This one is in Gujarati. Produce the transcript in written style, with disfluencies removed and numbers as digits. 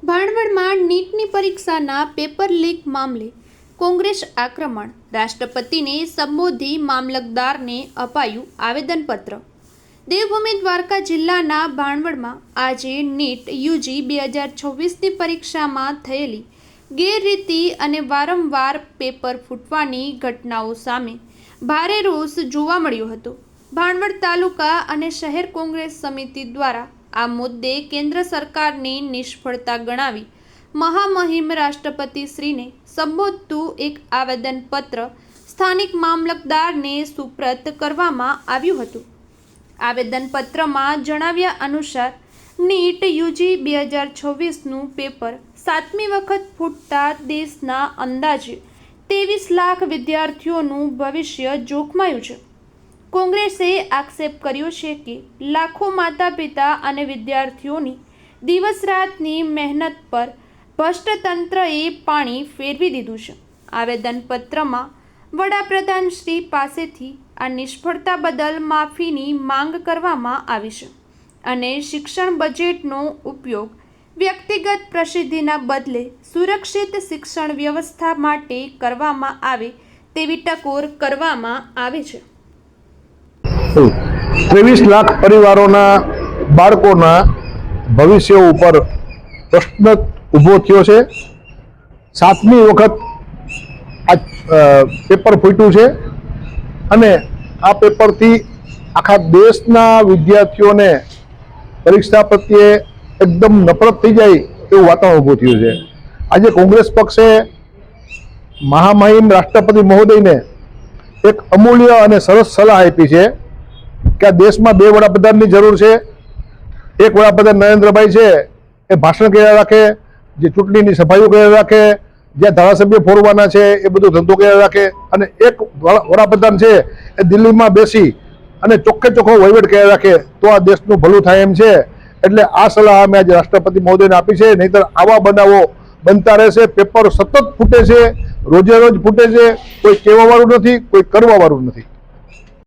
ભાણવડમાં નીટની પરીક્ષાના પેપર લીક મામલે કોંગ્રેસ આક્રમણ, રાષ્ટ્રપતિને સંબોધી મામલતદારને અપાયું આવેદનપત્ર। દેવભૂમિ દ્વારકા જિલ્લાના ભાણવડમાં આજે નીટ યુજી 2026ની પરીક્ષામાં થયેલી ગેરરીતિ અને વારંવાર પેપર ફૂટવાની ઘટનાઓ સામે ભારે રોષ જોવા મળ્યો હતો। ભાણવડ તાલુકા અને શહેર કોંગ્રેસ સમિતિ દ્વારા આ મુદ્દે કેન્દ્ર સરકારની નિષ્ફળતા ગણાવી મહામહિમ રાષ્ટ્રપતિશ્રીને સંબોધતું એક આવેદનપત્ર સ્થાનિક મામલતદારને સુપ્રત કરવામાં આવ્યું હતું। આવેદનપત્રમાં જણાવ્યા અનુસાર નીટ યુજી 2026નું પેપર 7મી વખત ફૂટતા દેશના અંદાજે 23 લાખ વિદ્યાર્થીઓનું ભવિષ્ય જોખમાયું છે। કોંગ્રેસે આક્ષેપ કર્યો છે કે લાખો માતા પિતા અને વિદ્યાર્થીઓની દિવસ રાતની મહેનત પર ભ્રષ્ટતંત્રએ પાણી ફેરવી દીધું છે। આવેદનપત્રમાં વડાપ્રધાન શ્રી પાસેથી આ નિષ્ફળતા બદલ માફીની માંગ કરવામાં આવી છે અને શિક્ષણ બજેટનો ઉપયોગ વ્યક્તિગત પ્રસિદ્ધિના બદલે સુરક્ષિત શિક્ષણ વ્યવસ્થા માટે કરવામાં આવે તેવી ટકોર કરવામાં આવે છે। 23 લાખ પરિવારોના બાળકોના ભવિષ્ય ઉપર પ્રશ્ન ઊભો થયો છે। 7મી વખત આ પેપર ફૂટ્યું છે અને આ પેપરથી આખા દેશના વિદ્યાર્થીઓને પરીક્ષા પ્રત્યે એકદમ નફરત થઈ જાય એવું વાતાવરણ ઊભું થયું છે। આજે કોંગ્રેસ પક્ષે મહામહિમ રાષ્ટ્રપતિ મહોદયને એક અમૂલ્ય અને સરસ સલાહ આપી છે કે આ દેશમાં 2 વડાપ્રધાનની જરૂર છે। એક વડાપ્રધાન નરેન્દ્રભાઈ છે એ ભાષણ કર્યા રાખે, જે ચૂંટણીની સભાઓ કર્યા રાખે, જ્યાં ધારાસભ્ય ફોરવાના છે એ બધું ધંધો કર્યા રાખે, અને એક વડાપ્રધાન છે એ દિલ્હીમાં બેસી અને ચોખ્ખે ચોખ્ખો વહીવટ કર્યા રાખે તો આ દેશનું ભલું થાય એમ છે। એટલે આ સલાહ અમે આજે રાષ્ટ્રપતિ મહોદયને આપી છે। નહીંતર આવા બનાવો બનતા રહેશે। પેપર સતત ફૂટે છે, રોજે રોજ ફૂટે છે, કોઈ કહેવાવાળું નથી, કોઈ કરવાવાળું નથી।